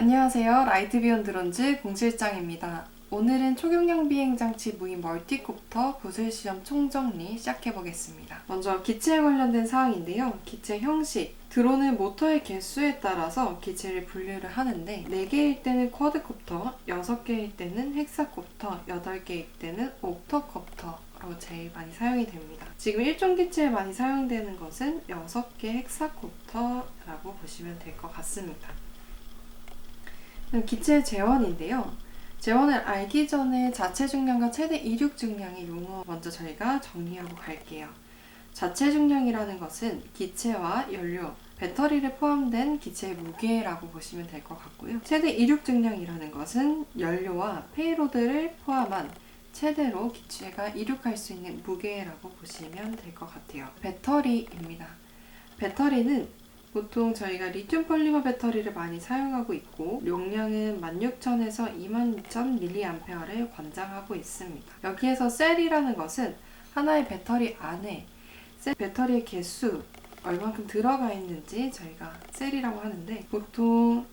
안녕하세요. 라이트 비욘드 론즈 공실장입니다. 오늘은 초경량 비행장치 무인 멀티콥터 구슬시험 총정리 시작해보겠습니다. 먼저 기체에 관련된 사항인데요. 기체 형식, 드론은 모터의 개수에 따라서 기체를 분류를 하는데 4개일 때는 쿼드콥터, 6개일 때는 헥사콥터, 8개일 때는 옥터콥터로 제일 많이 사용이 됩니다. 지금 일종 기체에 많이 사용되는 것은 6개 헥사콥터라고 보시면 될 것 같습니다. 기체의 재원인데요. 재원을 알기 전에 자체 중량과 최대 이륙 중량의 용어 먼저 저희가 정리하고 갈게요. 자체 중량이라는 것은 기체와 연료, 배터리를 포함된 기체의 무게라고 보시면 될 것 같고요. 최대 이륙 중량이라는 것은 연료와 페이로드를 포함한 최대로 기체가 이륙할 수 있는 무게라고 보시면 될 것 같아요. 배터리입니다. 배터리는 보통 저희가 리튬 폴리머 배터리를 많이 사용하고 있고 용량은 16,000에서 26,000mAh를 권장하고 있습니다. 여기에서 셀이라는 것은 하나의 배터리 안에 배터리의 개수 얼만큼 들어가 있는지 저희가 셀이라고 하는데 보통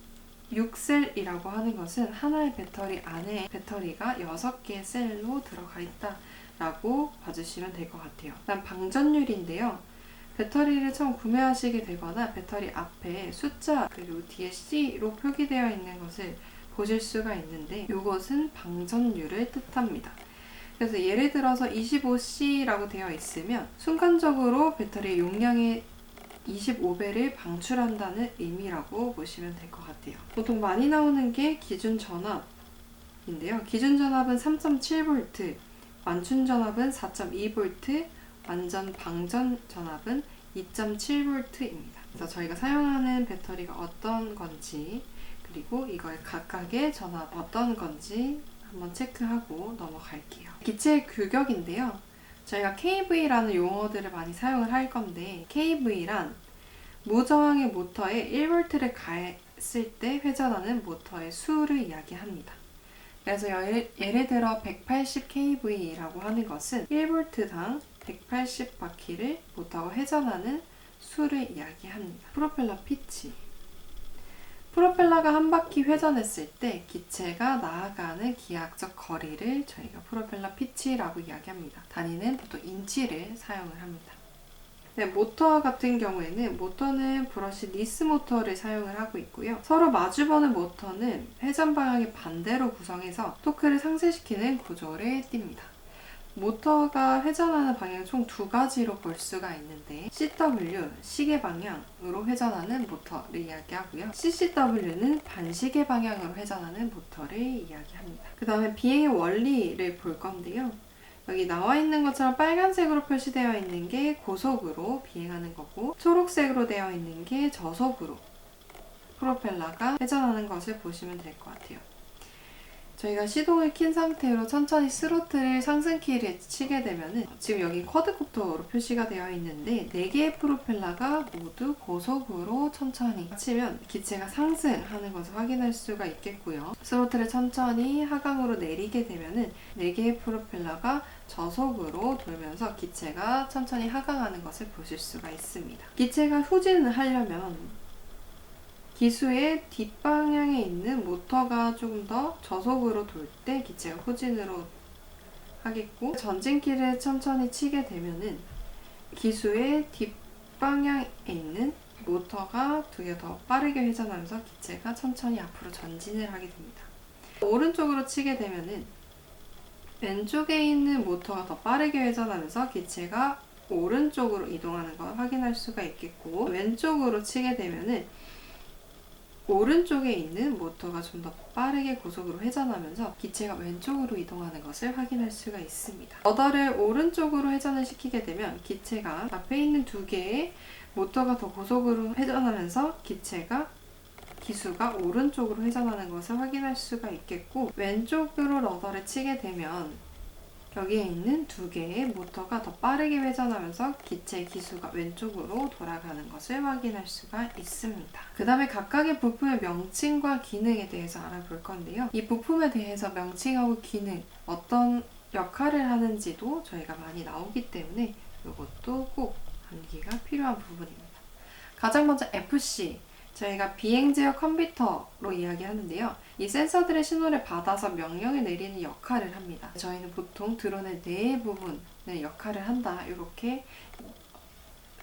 6셀이라고 하는 것은 하나의 배터리 안에 배터리가 6개의 셀로 들어가 있다라고 봐주시면 될 것 같아요. 다음 방전율인데요. 배터리를 처음 구매하시게 되거나 배터리 앞에 숫자 그리고 뒤에 C로 표기되어 있는 것을 보실 수가 있는데 이것은 방전율을 뜻합니다. 그래서 예를 들어서 25C라고 되어 있으면 순간적으로 배터리 용량의 25배를 방출한다는 의미라고 보시면 될 것 같아요. 보통 많이 나오는 게 기준 전압인데요. 기준 전압은 3.7V, 완충 전압은 4.2V, 완전 방전 전압은 2.7V입니다. 그래서 저희가 사용하는 배터리가 어떤 건지 그리고 이거의 각각의 전압 어떤 건지 한번 체크하고 넘어갈게요. 기체의 규격인데요. 저희가 KV라는 용어들을 많이 사용을 할 건데 KV란 무저항의 모터에 1V를 가했을 때 회전하는 모터의 수를 이야기합니다. 그래서 예를 들어 180kV라고 하는 것은 1V당 180바퀴를 모터가 회전하는 수를 이야기합니다. 프로펠러 피치. 프로펠러가 한 바퀴 회전했을 때 기체가 나아가는 기하학적 거리를 저희가 프로펠러 피치라고 이야기합니다. 단위는 보통 인치를 사용을 합니다. 네, 모터 같은 경우에는 모터는 브러쉬 리스 모터를 사용을 하고 있고요. 서로 마주보는 모터는 회전 방향의 반대로 구성해서 토크를 상쇄시키는 구조를 띱니다. 모터가 회전하는 방향은 총 2가지로 볼 수가 있는데 CW, 시계 방향으로 회전하는 모터를 이야기하고요. CCW는 반시계 방향으로 회전하는 모터를 이야기합니다. 그 다음에 비행의 원리를 볼 건데요. 여기 나와 있는 것처럼 빨간색으로 표시되어 있는 게 고속으로 비행하는 거고 초록색으로 되어 있는 게 저속으로 프로펠러가 회전하는 것을 보시면 될 것 같아요. 저희가 시동을 킨 상태로 천천히 스로틀을 상승키를 치게 되면은 지금 여기 쿼드콥터로 표시가 되어 있는데 4개의 프로펠러가 모두 고속으로 천천히 치면 기체가 상승하는 것을 확인할 수가 있겠고요. 스로틀을 천천히 하강으로 내리게 되면은 4개의 프로펠러가 저속으로 돌면서 기체가 천천히 하강하는 것을 보실 수가 있습니다. 기체가 후진을 하려면 기수의 뒷방향에 있는 모터가 조금 더 저속으로 돌 때 기체가 후진으로 하겠고 전진키를 천천히 치게 되면은 기수의 뒷방향에 있는 모터가 2개 더 빠르게 회전하면서 기체가 천천히 앞으로 전진을 하게 됩니다. 오른쪽으로 치게 되면은 왼쪽에 있는 모터가 더 빠르게 회전하면서 기체가 오른쪽으로 이동하는 걸 확인할 수가 있겠고 왼쪽으로 치게 되면은 오른쪽에 있는 모터가 좀 더 빠르게 고속으로 회전하면서 기체가 왼쪽으로 이동하는 것을 확인할 수가 있습니다. 러더를 오른쪽으로 회전을 시키게 되면 기체가 앞에 있는 2개의 모터가 더 고속으로 회전하면서 기수가 오른쪽으로 회전하는 것을 확인할 수가 있겠고 왼쪽으로 러더를 치게 되면 여기에 있는 2개의 모터가 더 빠르게 회전하면서 기체의 기수가 왼쪽으로 돌아가는 것을 확인할 수가 있습니다. 그 다음에 각각의 부품의 명칭과 기능에 대해서 알아볼 건데요. 이 부품에 대해서 명칭하고 기능, 어떤 역할을 하는지도 저희가 많이 나오기 때문에 이것도 꼭 암기가 필요한 부분입니다. 가장 먼저 FC. 저희가 비행제어 컴퓨터로 이야기하는데요. 이 센서들의 신호를 받아서 명령을 내리는 역할을 합니다. 저희는 보통 드론의 내 부분의 역할을 한다, 이렇게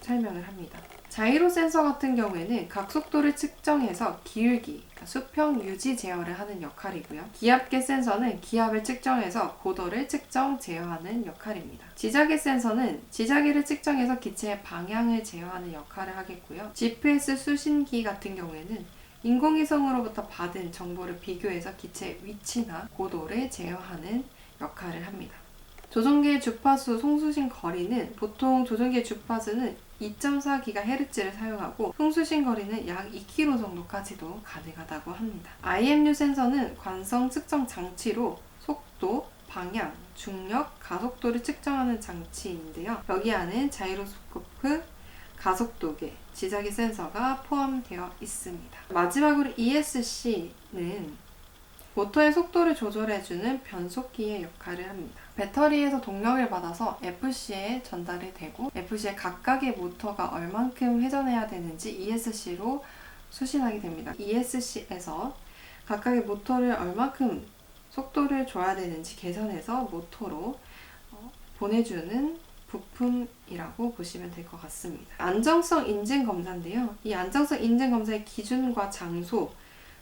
설명을 합니다. 자이로 센서 같은 경우에는 각속도를 측정해서 기울기, 그러니까 수평 유지 제어를 하는 역할이고요. 기압계 센서는 기압을 측정해서 고도를 측정 제어하는 역할입니다. 지자계 센서는 지자계를 측정해서 기체의 방향을 제어하는 역할을 하겠고요. GPS 수신기 같은 경우에는 인공위성으로부터 받은 정보를 비교해서 기체의 위치나 고도를 제어하는 역할을 합니다. 조종기의 주파수 송수신 거리는 보통 조종기의 주파수는 2.4GHz를 사용하고 송수신 거리는 약 2km 정도까지도 가능하다고 합니다. IMU 센서는 관성 측정 장치로 속도, 방향, 중력, 가속도를 측정하는 장치인데요. 여기 안에 자이로스코프, 가속도계, 지자기 센서가 포함되어 있습니다. 마지막으로 ESC는 모터의 속도를 조절해주는 변속기의 역할을 합니다. 배터리에서 동력을 받아서 FC에 전달이 되고 FC의 각각의 모터가 얼만큼 회전해야 되는지 ESC로 수신하게 됩니다. ESC에서 각각의 모터를 얼만큼 속도를 줘야 되는지 계산해서 모터로 보내주는 부품이라고 보시면 될 것 같습니다. 안정성 인증 검사인데요. 이 안정성 인증 검사의 기준과 장소,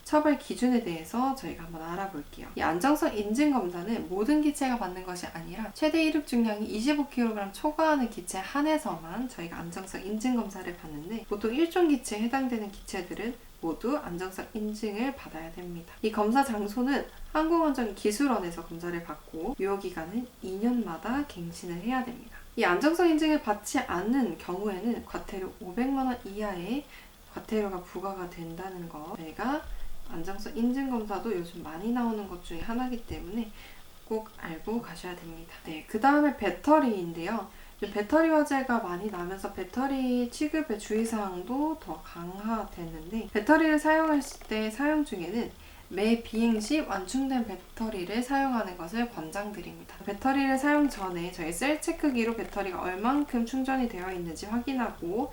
처벌 기준에 대해서 저희가 한번 알아볼게요. 이 안정성 인증 검사는 모든 기체가 받는 것이 아니라 최대 이륙 중량이 25kg 초과하는 기체에 한해서만 저희가 안정성 인증 검사를 받는데, 보통 1종 기체에 해당되는 기체들은 모두 안정성 인증을 받아야 됩니다. 이 검사 장소는 항공안전기술원에서 검사를 받고 유효기간은 2년마다 갱신을 해야 됩니다. 이 안정성 인증을 받지 않는 경우에는 과태료 500만 원 이하의 과태료가 부과가 된다는 거, 저희가 안정성 인증 검사도 요즘 많이 나오는 것 중에 하나이기 때문에 꼭 알고 가셔야 됩니다. 네, 그 다음에 배터리인데요. 배터리 화재가 많이 나면서 배터리 취급의 주의사항도 더 강화됐는데, 배터리를 사용했을 때 사용 중에는 매 비행 시 완충된 배터리를 사용하는 것을 권장드립니다. 배터리를 사용 전에 저희 셀 체크기로 배터리가 얼만큼 충전이 되어 있는지 확인하고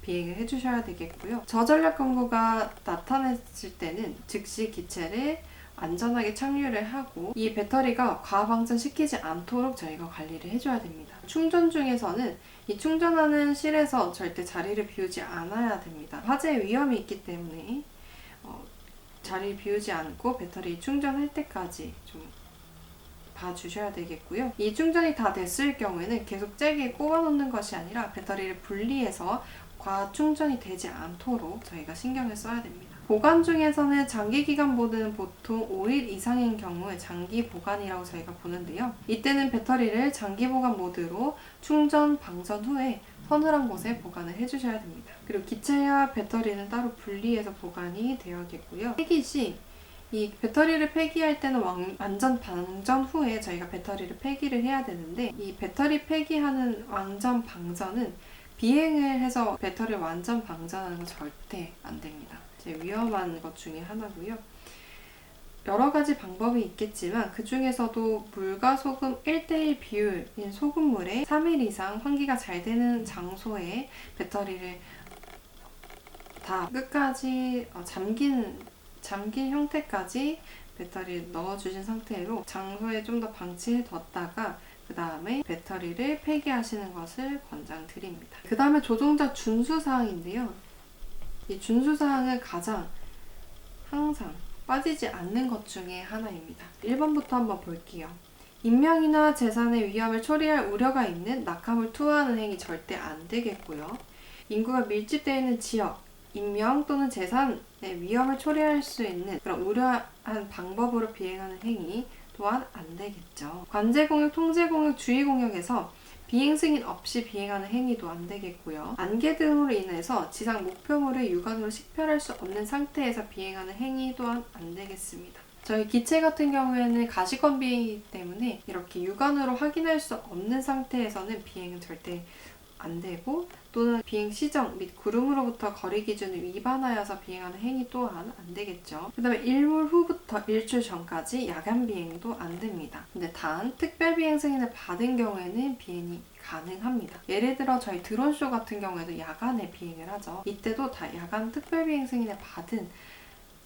비행을 해주셔야 되겠고요. 저전력 경보가 나타났을 때는 즉시 기체를 안전하게 착륙을 하고 이 배터리가 과방전시키지 않도록 저희가 관리를 해줘야 됩니다. 충전 중에서는 이 충전하는 실에서 절대 자리를 비우지 않아야 됩니다. 화재 위험이 있기 때문에 자리를 비우지 않고 배터리 충전할 때까지 좀 봐주셔야 되겠고요. 이 충전이 다 됐을 경우에는 계속 잭에 꼽아 놓는 것이 아니라 배터리를 분리해서 과충전이 되지 않도록 저희가 신경을 써야 됩니다. 보관 중에서는 장기기간 모드는 보통 5일 이상인 경우에 장기 보관이라고 저희가 보는데요. 이때는 배터리를 장기 보관 모드로 충전, 방전 후에 서늘한 곳에 보관을 해주셔야 됩니다. 그리고 기체와 배터리는 따로 분리해서 보관이 되어야겠고요. 폐기 시 이 배터리를 폐기할 때는 완전 방전 후에 저희가 배터리를 폐기를 해야 되는데, 이 배터리 폐기하는 완전 방전은 비행을 해서 배터리를 완전 방전하는 건 절대 안 됩니다. 제일 위험한 것 중에 하나고요. 여러 가지 방법이 있겠지만 그 중에서도 물과 소금 1:1 비율인 소금물에 3일 이상 환기가 잘 되는 장소에 배터리를 다 끝까지 잠긴 형태까지 배터리를 넣어주신 상태로 장소에 좀 더 방치해 뒀다가 그 다음에 배터리를 폐기하시는 것을 권장드립니다. 그 다음에 조종자 준수사항인데요. 이 준수사항은 항상 빠지지 않는 것 중에 하나입니다. 1번부터 한번 볼게요. 인명이나 재산의 위험을 초래할 우려가 있는 낙하물 투하하는 행위 절대 안 되겠고요. 인구가 밀집되어 있는 지역, 인명 또는 재산의 위험을 초래할 수 있는 그런 우려한 방법으로 비행하는 행위 또한 안 되겠죠. 관제공역, 통제공역, 주의공역에서 비행 승인 없이 비행하는 행위도 안 되겠고요. 안개 등으로 인해서 지상 목표물을 육안으로 식별할 수 없는 상태에서 비행하는 행위 또한 안 되겠습니다. 저희 기체 같은 경우에는 가시권 비행이기 때문에 이렇게 육안으로 확인할 수 없는 상태에서는 비행은 절대 안 되고, 또는 비행 시정 및 구름으로부터 거리 기준을 위반하여서 비행하는 행위 또한 안 되겠죠. 그 다음에 일몰 후부터 일출 전까지 야간 비행도 안 됩니다. 근데 단 특별 비행 승인을 받은 경우에는 비행이 가능합니다. 예를 들어 저희 드론쇼 같은 경우에도 야간에 비행을 하죠. 이때도 다 야간 특별 비행 승인을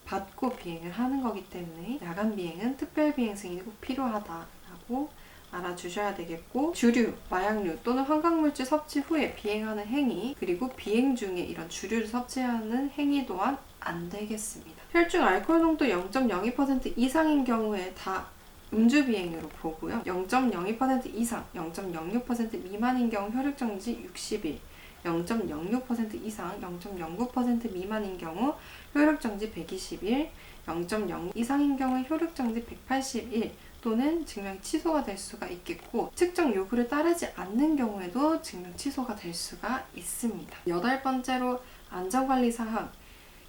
받고 비행을 하는 거기 때문에 야간 비행은 특별 비행 승인이 꼭 필요하다라고 알아주셔야 되겠고, 주류, 마약류 또는 환각물질 섭취 후에 비행하는 행위, 그리고 비행 중에 이런 주류를 섭취하는 행위 또한 안 되겠습니다. 혈중 알코올 농도 0.02% 이상인 경우에 다 음주 비행으로 보고요. 0.02% 이상, 0.06% 미만인 경우 혈액 정지 60일, 0.06% 이상, 0.09% 미만인 경우 혈액 정지 120일, 0.0 이상인 경우 혈액 정지 180일, 또는 증명이 취소가 될 수가 있겠고, 측정 요구를 따르지 않는 경우에도 증명 취소가 될 수가 있습니다. 8번째로 안전관리사항,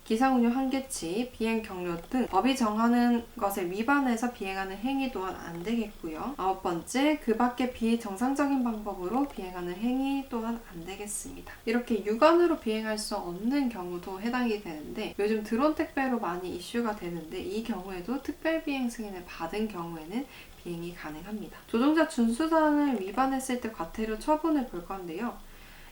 기상운용 한계치, 비행 경로 등 법이 정하는 것에 위반해서 비행하는 행위 또한 안 되겠고요. 9번째, 그 밖에 비정상적인 방법으로 비행하는 행위 또한 안 되겠습니다. 이렇게 육안으로 비행할 수 없는 경우도 해당이 되는데, 요즘 드론 택배로 많이 이슈가 되는데, 이 경우에도 특별 비행 승인을 받은 경우에는 비행이 가능합니다. 조종자 준수사항을 위반했을 때 과태료 처분을 볼 건데요.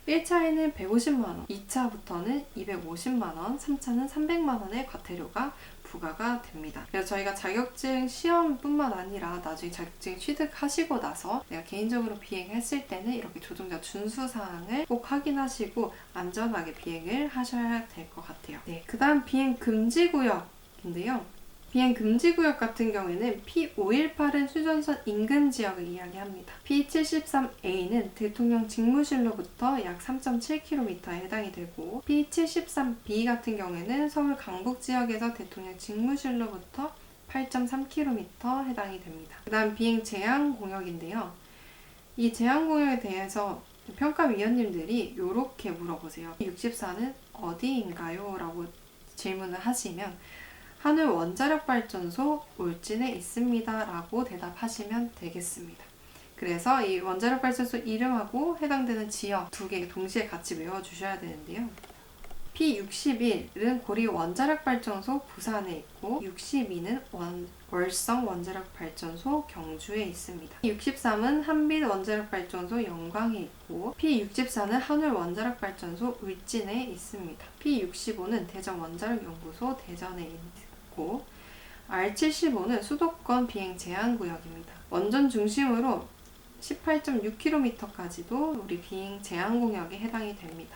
1차에는 150만원, 2차부터는 250만원, 3차는 300만원의 과태료가 부과가 됩니다. 그래서 저희가 자격증 시험뿐만 아니라 나중에 자격증 취득하시고 나서 내가 개인적으로 비행했을 때는 이렇게 조종자 준수사항을 꼭 확인하시고 안전하게 비행을 하셔야 될 것 같아요. 네, 그 다음 비행 금지구역인데요. 비행 금지구역 같은 경우에는 P518은 휴전선 인근 지역을 이야기합니다. P73A는 대통령 직무실로부터 약 3.7km에 해당이 되고, P73B 같은 경우에는 서울 강북 지역에서 대통령 직무실로부터 8.3km 해당이 됩니다. 그 다음 비행 제한 공역인데요. 이 제한 공역에 대해서 평가위원님들이 이렇게 물어보세요. 64는 어디인가요? 라고 질문을 하시면 하늘 원자력 발전소 울진에 있습니다 라고 대답하시면 되겠습니다. 그래서 이 원자력 발전소 이름하고 해당되는 지역 2개 동시에 같이 외워주셔야 되는데요. P61은 고리 원자력 발전소 부산에 있고, 62는 월성 원자력 발전소 경주에 있습니다. P63은 한빛 원자력 발전소 영광에 있고, P64는 한울 원자력 발전소 울진에 있습니다. P65는 대전 원자력 연구소 대전에 있고, R75는 수도권 비행 제한 구역입니다. 원전 중심으로 18.6km까지도 우리 비행 제한 공역에 해당이 됩니다.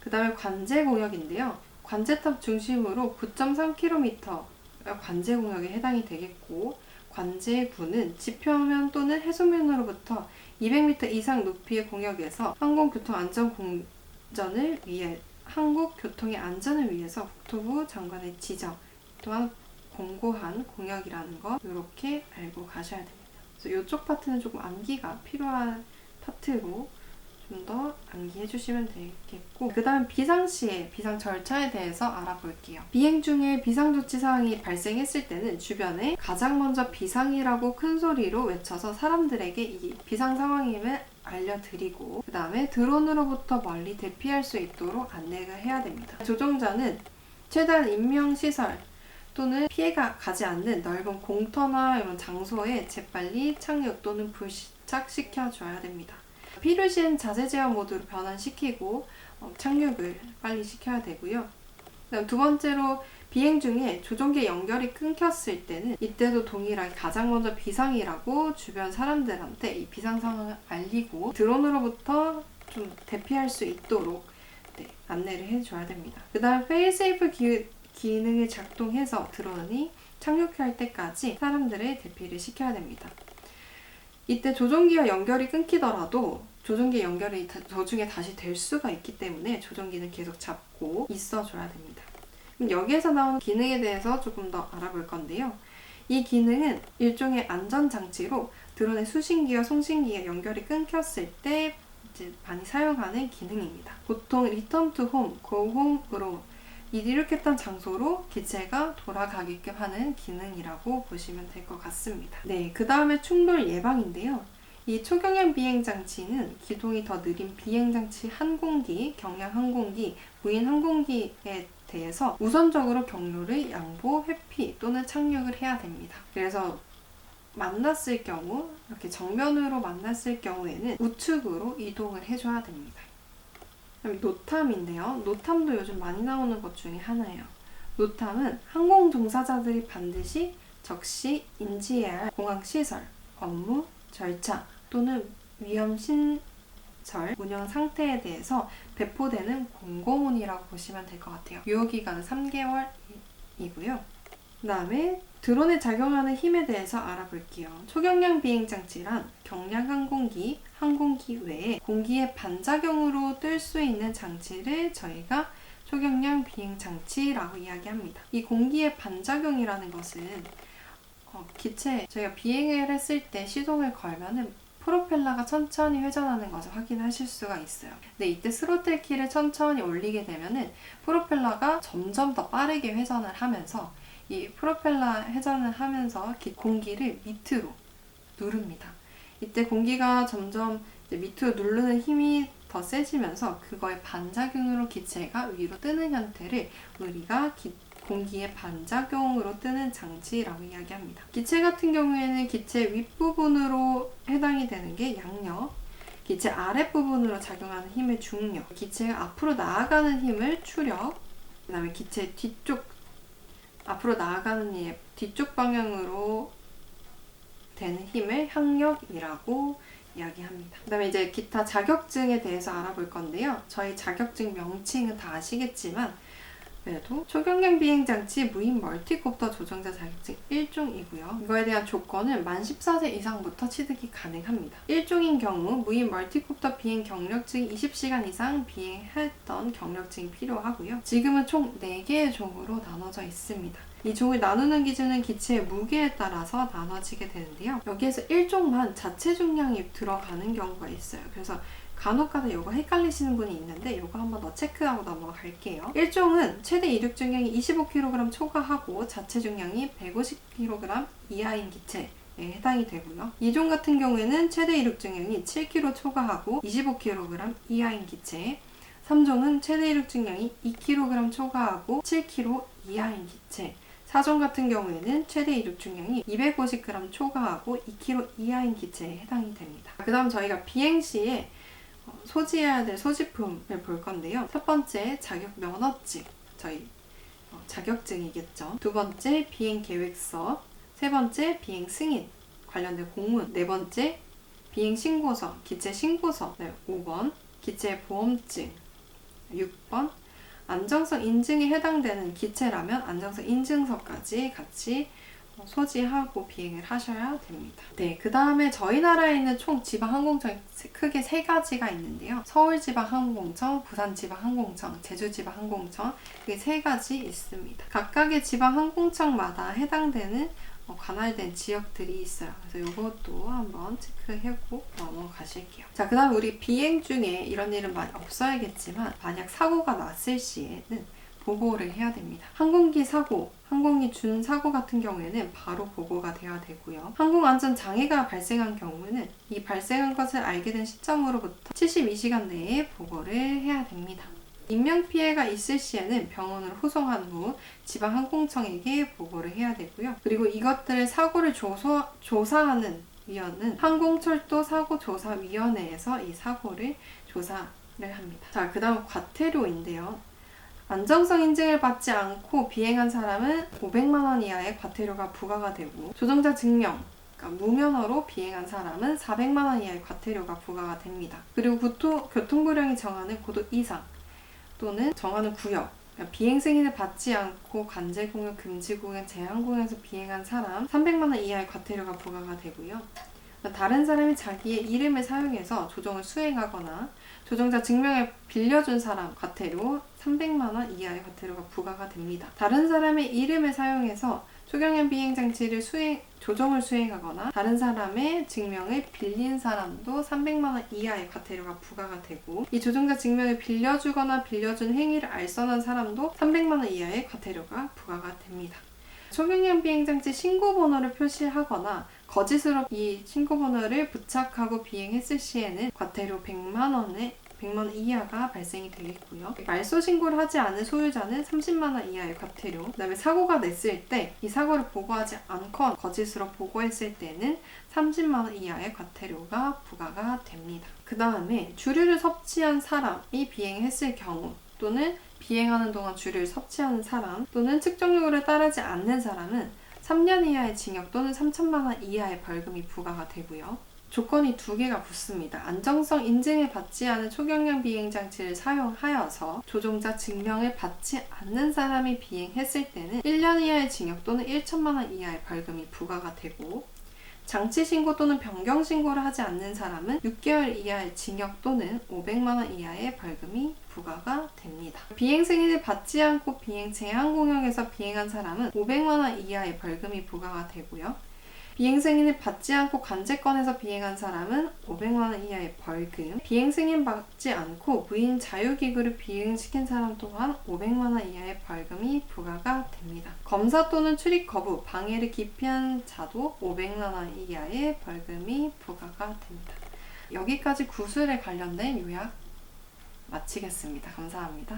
그 다음에 관제 공역인데요. 관제탑 중심으로 9.3km 관제 공역에 해당이 되겠고, 관제구는 지표면 또는 해수면으로부터 200m 이상 높이의 공역에서 한국 교통의 안전을 위해서 국토부 장관의 지정 또한 공고한 공역이라는 거 이렇게 알고 가셔야 됩니다. 그래서 이쪽 파트는 조금 암기가 필요한 파트로 좀 더 암기해 주시면 되겠고, 그 다음 비상시에 비상 절차에 대해서 알아볼게요. 비행 중에 비상조치 사항이 발생했을 때는 주변에 가장 먼저 비상이라고 큰 소리로 외쳐서 사람들에게 이 비상 상황임을 알려드리고, 그 다음에 드론으로부터 멀리 대피할 수 있도록 안내를 해야 됩니다. 조종자는 최대한 인명시설 또는 피해가 가지 않는 넓은 공터나 이런 장소에 재빨리 착륙 또는 불시착시켜줘야 됩니다. 필요시엔 자세 제한 모드로 변환시키고 착륙을 빨리 시켜야 되고요. 그다음 2번째로 비행 중에 조종기 연결이 끊겼을 때는 이때도 동일하게 가장 먼저 비상이라고 주변 사람들한테 이 비상 상황을 알리고 드론으로부터 좀 대피할 수 있도록 안내를 해줘야 됩니다. 그 다음 페일세이프 기능을 작동해서 드론이 착륙할 때까지 사람들의 대피를 시켜야 됩니다. 이때 조종기와 연결이 끊기더라도 조종기 연결이 도중에 다시 될 수가 있기 때문에 조종기는 계속 잡고 있어줘야 됩니다. 그럼 여기에서 나오는 기능에 대해서 조금 더 알아볼 건데요. 이 기능은 일종의 안전장치로 드론의 수신기와 송신기가 연결이 끊겼을 때 이제 많이 사용하는 기능입니다. 보통 return to home, go home으로 이륙했던 장소로 기체가 돌아가게끔 하는 기능이라고 보시면 될 것 같습니다. 네, 그 다음에 충돌 예방인데요. 이 초경량 비행장치는 기동이 더 느린 비행장치 항공기, 경량 항공기, 무인 항공기에 대해서 우선적으로 경로를 양보, 회피 또는 착륙을 해야 됩니다. 그래서 만났을 경우, 이렇게 정면으로 만났을 경우에는 우측으로 이동을 해줘야 됩니다. 그럼 노탐인데요. 노탐도 요즘 많이 나오는 것 중에 하나예요. 노탐은 항공 종사자들이 반드시 적시 인지해야 할 공항시설, 업무, 절차 또는 위험 신설, 운영 상태에 대해서 배포되는 공고문이라고 보시면 될 것 같아요. 유효기간은 3개월이고요. 그 다음에 드론에 작용하는 힘에 대해서 알아볼게요. 초경량 비행장치란 경량 항공기, 항공기 외에 공기의 반작용으로 뜰 수 있는 장치를 저희가 초경량 비행장치라고 이야기합니다. 이 공기의 반작용이라는 것은 기체, 저희가 비행을 했을 때 시동을 걸면은 프로펠러가 천천히 회전하는 것을 확인하실 수가 있어요. 근데 이때 스로틀 키를 천천히 올리게 되면은 프로펠러가 점점 더 빠르게 회전을 하면서 이 프로펠러 회전을 하면서 공기를 밑으로 누릅니다. 이때 공기가 점점 밑으로 누르는 힘이 더 세지면서 그거의 반작용으로 기체가 위로 뜨는 형태를 우리가 공기의 반작용으로 뜨는 장치라고 이야기합니다. 기체 같은 경우에는 기체 윗부분으로 해당이 되는 게 양력, 기체 아랫부분으로 작용하는 힘을 중력, 기체가 앞으로 나아가는 힘을 추력, 그 다음에 기체 뒤쪽, 앞으로 나아가는 힘, 뒤쪽 방향으로 되는 힘을 항력이라고 이야기합니다. 그 다음에 이제 기타 자격증에 대해서 알아볼 건데요. 저희 자격증 명칭은 다 아시겠지만 그래도 초경량 비행장치 무인 멀티콥터 조종자 자격증 1종이고요. 이거에 대한 조건은 만 14세 이상부터 취득이 가능합니다. 1종인 경우 무인 멀티콥터 비행 경력증 20시간 이상 비행했던 경력증이 필요하고요. 지금은 총 4개의 종으로 나눠져 있습니다. 이 종을 나누는 기준은 기체의 무게에 따라서 나눠지게 되는데요. 여기에서 1종만 자체 중량이 들어가는 경우가 있어요. 그래서 간혹가다 이거 헷갈리시는 분이 있는데 이거 한번 더 체크하고 넘어갈게요. 1종은 최대 이륙 중량이 25kg 초과하고 자체 중량이 150kg 이하인 기체에 해당이 되고요. 2종 같은 경우에는 최대 이륙 중량이 7kg 초과하고 25kg 이하인 기체, 3종은 최대 이륙 중량이 2kg 초과하고 7kg 이하인 기체, 4종 같은 경우에는 최대 이륙 중량이 250g 초과하고 2kg 이하인 기체에 해당이 됩니다. 그 다음 저희가 비행 시에 소지해야 될 소지품을 볼 건데요. 첫 번째 자격 면허증, 저희 자격증이겠죠. 두 번째 비행 계획서, 세 번째 비행 승인 관련된 공문, 네 번째 비행 신고서, 기체 신고서, 5번 기체 보험증, 6번 안정성 인증에 해당되는 기체라면 안정성 인증서까지 같이 소지하고 비행을 하셔야 됩니다. 네, 그 다음에 저희 나라에 있는 총 지방항공청이 크게 3가지가 있는데요. 서울지방항공청, 부산지방항공청, 제주지방항공청, 이게 3가지 있습니다. 각각의 지방항공청마다 해당되는 관할된 지역들이 있어요. 그래서 이것도 한번 체크해보고 넘어가실게요. 자, 그 다음 우리 비행 중에 이런 일은 많이 없어야겠지만 만약 사고가 났을 시에는 보고를 해야 됩니다. 항공기 사고, 항공기 준사고 같은 경우에는 바로 보고가 되어야 되고요. 항공안전장애가 발생한 경우는 이 발생한 것을 알게 된 시점으로부터 72시간 내에 보고를 해야 됩니다. 인명피해가 있을 시에는 병원을 후송한 후 지방항공청에게 보고를 해야 되고요. 그리고 이것들을 사고를 조사하는 위원은 항공철도사고조사위원회에서 이 사고를 조사를 합니다. 자, 그 다음 과태료인데요. 안정성 인증을 받지 않고 비행한 사람은 500만 원 이하의 과태료가 부과가 되고 조종자 증명, 그러니까 무면허로 비행한 사람은 400만 원 이하의 과태료가 부과가 됩니다. 그리고 교통부령이 정하는 고도 이상 또는 정하는 구역, 그러니까 비행 승인을 받지 않고 관제 공유, 금지 공연, 제한 공연에서 비행한 사람 300만 원 이하의 과태료가 부과가 되고요. 다른 사람이 자기의 이름을 사용해서 조종을 수행하거나 조종자 증명을 빌려준 사람 과태료 300만 원 이하의 과태료가 부과가 됩니다. 다른 사람의 이름을 사용해서 초경량 비행장치를 조종을 수행하거나 다른 사람의 증명을 빌린 사람도 300만 원 이하의 과태료가 부과가 되고 이 조종자 증명을 빌려주거나 빌려준 행위를 알선한 사람도 300만 원 이하의 과태료가 부과가 됩니다. 초경량 비행장치 신고번호를 표시하거나 거짓으로 이 신고번호를 부착하고 비행했을 시에는 과태료 100만 원 이하가 발생이 되겠고요. 말소 신고를 하지 않은 소유자는 30만 원 이하의 과태료. 그다음에 사고가 냈을 때 이 사고를 보고하지 않건 거짓으로 보고했을 때는 30만 원 이하의 과태료가 부과가 됩니다. 그 다음에 주류를 섭취한 사람이 비행했을 경우 또는 비행하는 동안 주류를 섭취하는 사람 또는 측정 요구를 따르지 않는 사람은 3년 이하의 징역 또는 3천만 원 이하의 벌금이 부과가 되고요. 조건이 2개가 붙습니다. 안정성 인증을 받지 않은 초경량 비행장치를 사용하여서 조종자 증명을 받지 않는 사람이 비행했을 때는 1년 이하의 징역 또는 1천만 원 이하의 벌금이 부과가 되고 장치 신고 또는 변경 신고를 하지 않는 사람은 6개월 이하의 징역 또는 500만 원 이하의 벌금이 부과가 됩니다. 비행 승인을 받지 않고 비행 제한 공역에서 비행한 사람은 500만 원 이하의 벌금이 부과가 되고요. 비행 승인을 받지 않고 관제권에서 비행한 사람은 500만 원 이하의 벌금, 비행 승인 받지 않고 무인 자유기구를 비행시킨 사람 또한 500만 원 이하의 벌금이 부과가 됩니다. 검사 또는 출입 거부, 방해를 기피한 자도 500만 원 이하의 벌금이 부과가 됩니다. 여기까지 구술에 관련된 요약 마치겠습니다. 감사합니다.